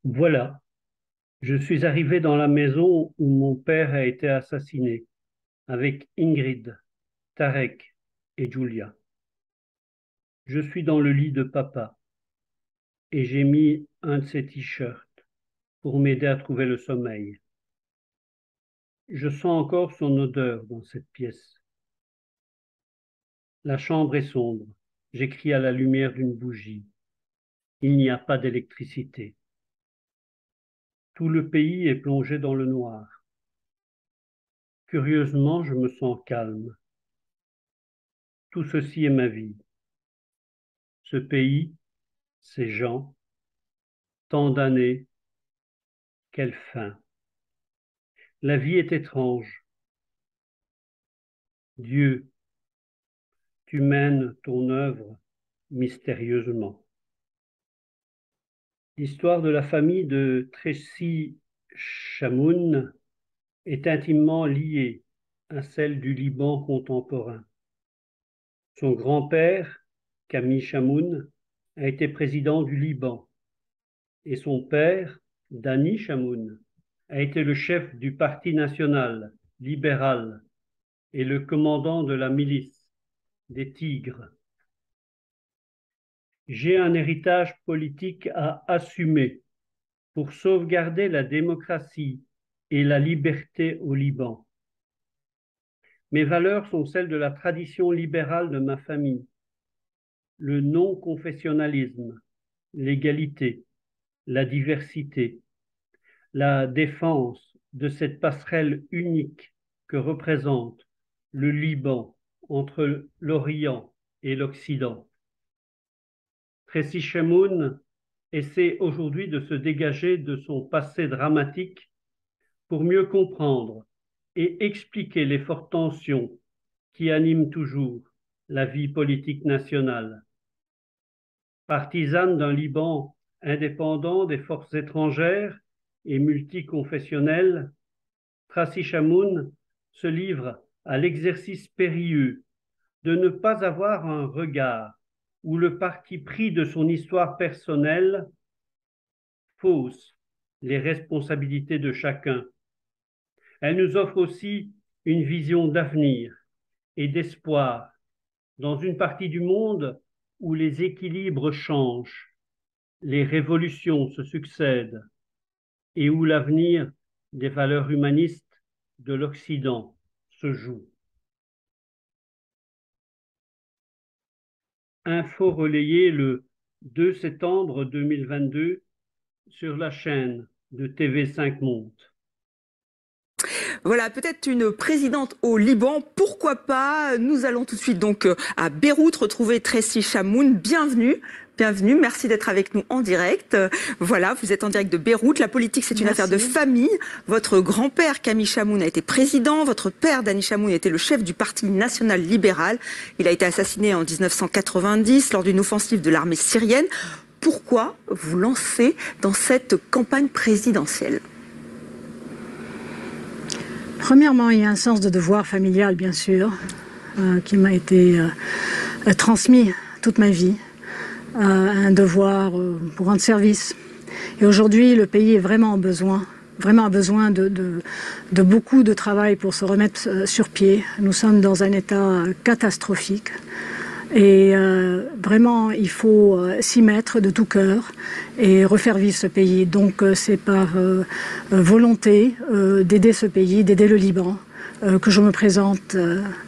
Voilà, je suis arrivé dans la maison où mon père a été assassiné, avec Ingrid, Tarek et Julia. Je suis dans le lit de papa et j'ai mis un de ses t-shirts pour m'aider à trouver le sommeil. Je sens encore son odeur dans cette pièce. La chambre est sombre. J'écris à la lumière d'une bougie. Il n'y a pas d'électricité. Tout le pays est plongé dans le noir. Curieusement, je me sens calme. Tout ceci est ma vie. Ce pays, ces gens, tant d'années, quelle fin. La vie est étrange. Dieu, tu mènes ton œuvre mystérieusement. L'histoire de la famille de Tracy Chamoun est intimement liée à celle du Liban contemporain. Son grand-père, Camille Chamoun, a été président du Liban et son père, Dani Chamoun, a été le chef du Parti national libéral et le commandant de la milice des Tigres. J'ai un héritage politique à assumer pour sauvegarder la démocratie et la liberté au Liban. Mes valeurs sont celles de la tradition libérale de ma famille, le non-confessionnalisme, l'égalité, la diversité, la défense de cette passerelle unique que représente le Liban entre l'Orient et l'Occident. Tracy Chamoun essaie aujourd'hui de se dégager de son passé dramatique pour mieux comprendre et expliquer les fortes tensions qui animent toujours la vie politique nationale. Partisane d'un Liban indépendant des forces étrangères et multiconfessionnelles, Tracy Chamoun se livre à l'exercice périlleux de ne pas avoir un regard où le parti pris de son histoire personnelle fausse les responsabilités de chacun. Elle nous offre aussi une vision d'avenir et d'espoir dans une partie du monde où les équilibres changent, les révolutions se succèdent et où l'avenir des valeurs humanistes de l'Occident se joue. Info relayée le 2 septembre 2022 sur la chaîne de TV5 Monde. Voilà, peut-être une présidente au Liban, pourquoi pas. Nous allons tout de suite donc à Beyrouth retrouver Tracy Chamoun. Bienvenue. Bienvenue, merci d'être avec nous en direct. Voilà, vous êtes en direct de Beyrouth. La politique, c'est une affaire de famille. Votre grand-père, Camille Chamoun, a été président. Votre père, Dani Chamoun, était le chef du Parti national libéral. Il a été assassiné en 1990 lors d'une offensive de l'armée syrienne. Pourquoi vous lancez dans cette campagne présidentielle ? Premièrement, il y a un sens de devoir familial, bien sûr, qui m'a été transmis toute ma vie. Un devoir pour rendre service. Et aujourd'hui, le pays est vraiment a besoin de beaucoup de travail pour se remettre sur pied. Nous sommes dans un état catastrophique. Et vraiment, il faut s'y mettre de tout cœur et refaire vivre ce pays. Donc c'est par volonté d'aider ce pays, d'aider le Liban, que je me présente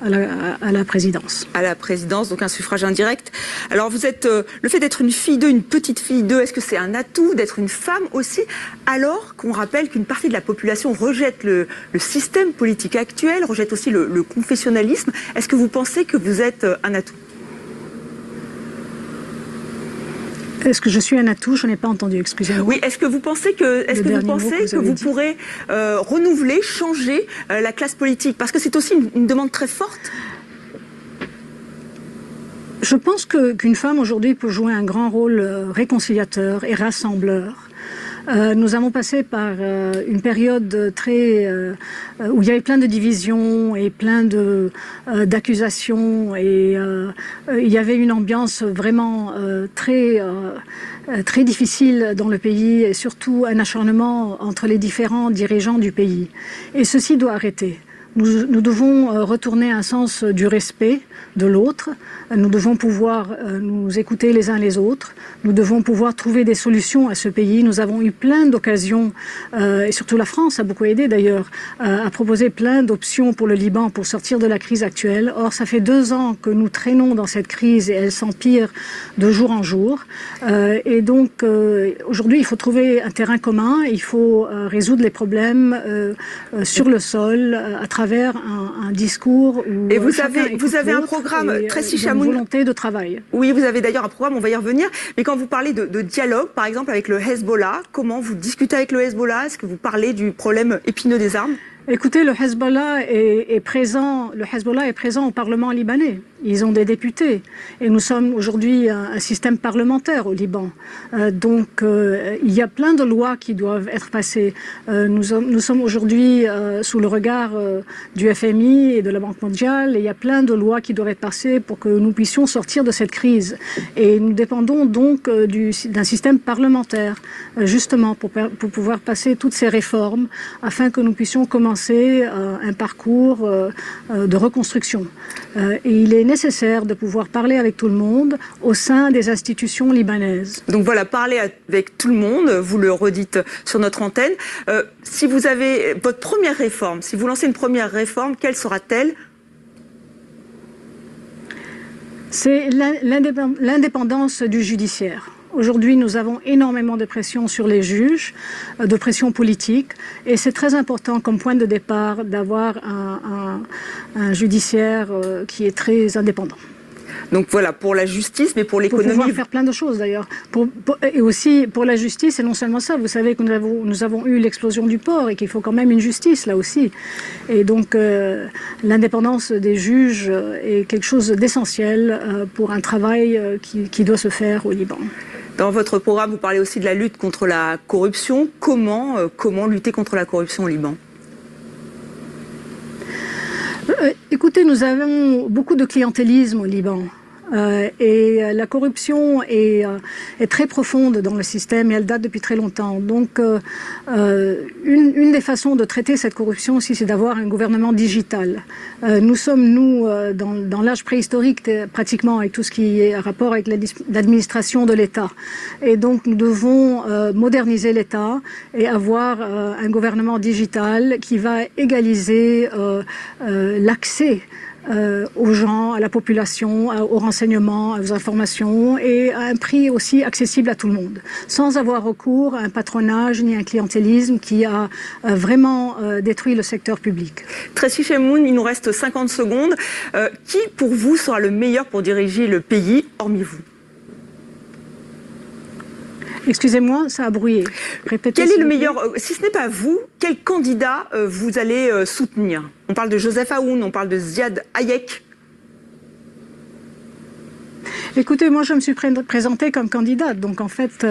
à la présidence. À la présidence, donc un suffrage indirect. Alors vous êtes, le fait d'être une fille d'eux, une petite fille d'eux, est-ce que c'est un atout d'être une femme aussi, alors qu'on rappelle qu'une partie de la population rejette le système politique actuel, rejette aussi le confessionnalisme. Est-ce que vous pensez que vous êtes un atout ? Est-ce que je suis un atout? Je n'ai pas entendu, excusez-moi. Oui, est-ce que vous pensez que vous pourrez renouveler, changer la classe politique? Parce que c'est aussi une demande très forte. Je pense qu'une femme aujourd'hui peut jouer un grand rôle réconciliateur et rassembleur. Nous avons passé par une période où il y avait plein de divisions et plein d'accusations et il y avait une ambiance vraiment très difficile dans le pays et surtout un acharnement entre les différents dirigeants du pays. Et ceci doit arrêter. Nous devons retourner à un sens du respect de l'autre. Nous devons pouvoir nous écouter les uns les autres. Nous devons pouvoir trouver des solutions à ce pays. Nous avons eu plein d'occasions, et surtout la France a beaucoup aidé d'ailleurs, à proposer plein d'options pour le Liban pour sortir de la crise actuelle. Or, ça fait 2 ans que nous traînons dans cette crise et elle s'empire de jour en jour. Et donc, aujourd'hui, il faut trouver un terrain commun. Il faut résoudre les problèmes sur le sol à travers un discours où et vous avez un programme, Tracy Chamoun, une volonté de travail. Oui, vous avez d'ailleurs un programme, on va y revenir. Mais quand vous parlez de dialogue, par exemple avec le Hezbollah, comment vous discutez avec le Hezbollah? Est-ce que vous parlez du problème épineux des armes? Écoutez, le Hezbollah est présent au Parlement libanais. Ils ont des députés. Et nous sommes aujourd'hui un système parlementaire au Liban. Donc, il y a plein de lois qui doivent être passées. Nous sommes aujourd'hui sous le regard du FMI et de la Banque mondiale. Et il y a plein de lois qui doivent être passées pour que nous puissions sortir de cette crise. Et nous dépendons donc d'un système parlementaire, justement, pour pouvoir passer toutes ces réformes afin que nous puissions commencer un parcours de reconstruction. Et il est nécessaire de pouvoir parler avec tout le monde au sein des institutions libanaises. Donc voilà, parler avec tout le monde, vous le redites sur notre antenne. Si vous avez votre première réforme, si vous lancez une première réforme, quelle sera-t-elle? C'est l'indépendance du judiciaire. Aujourd'hui, nous avons énormément de pression sur les juges, de pression politique, et c'est très important comme point de départ d'avoir un judiciaire qui est très indépendant. Donc voilà, pour la justice, mais pour l'économie. Pour pouvoir faire plein de choses d'ailleurs. Et aussi pour la justice, et non seulement ça, vous savez que nous avons eu l'explosion du port et qu'il faut quand même une justice là aussi. Et donc l'indépendance des juges est quelque chose d'essentiel pour un travail qui doit se faire au Liban. Dans votre programme, vous parlez aussi de la lutte contre la corruption. Comment lutter contre la corruption au Liban? Écoutez, nous avons beaucoup de clientélisme au Liban. Et la corruption est très profonde dans le système et elle date depuis très longtemps. Donc, une des façons de traiter cette corruption aussi, c'est d'avoir un gouvernement digital. Nous sommes, dans l'âge préhistorique, pratiquement, avec tout ce qui est rapport avec l'administration de l'État. Et donc, nous devons moderniser l'État et avoir un gouvernement digital qui va égaliser l'accès aux gens, à la population, aux renseignements, aux informations et à un prix aussi accessible à tout le monde, sans avoir recours à un patronage ni à un clientélisme qui a vraiment détruit le secteur public. Tracy Chamoun, il nous reste 50 secondes. Qui, pour vous, sera le meilleur pour diriger le pays, hormis vous? Excusez-moi, ça a brouillé. Répétez. Quel est le meilleur, si ce n'est pas vous, quel candidat vous allez soutenir? On parle de Joseph Aoun, on parle de Ziad Hayek. Écoutez, moi je me suis présentée comme candidate, donc en fait,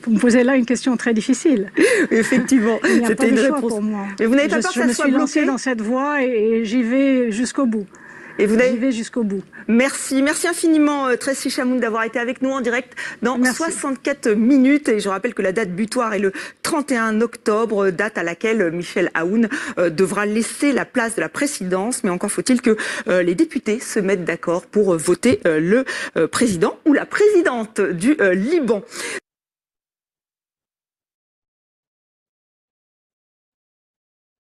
vous me posez là une question très difficile. Effectivement, c'était une réponse pour moi. Mais vous n'avez pas peur que ça soit bloqué? Je me suis lancée dans cette voie et j'y vais jusqu'au bout. J'y vais jusqu'au bout. Merci infiniment Tracy Chamoun d'avoir été avec nous en direct dans 64 minutes. Et je rappelle que la date butoir est le 31 octobre, date à laquelle Michel Aoun devra laisser la place de la présidence. Mais encore faut-il que les députés se mettent d'accord pour voter le président ou la présidente du Liban.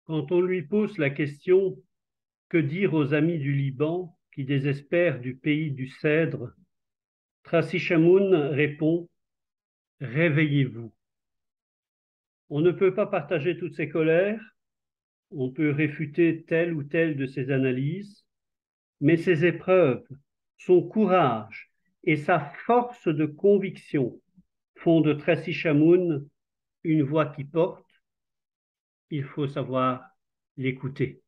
Quand on lui pose la question « Que dire aux amis du Liban qui désespèrent du pays du cèdre ?» Tracy Chamoun répond « Réveillez-vous ». On ne peut pas partager toutes ses colères, on peut réfuter telle ou telle de ses analyses, mais ses épreuves, son courage et sa force de conviction font de Tracy Chamoun une voix qui porte. Il faut savoir l'écouter.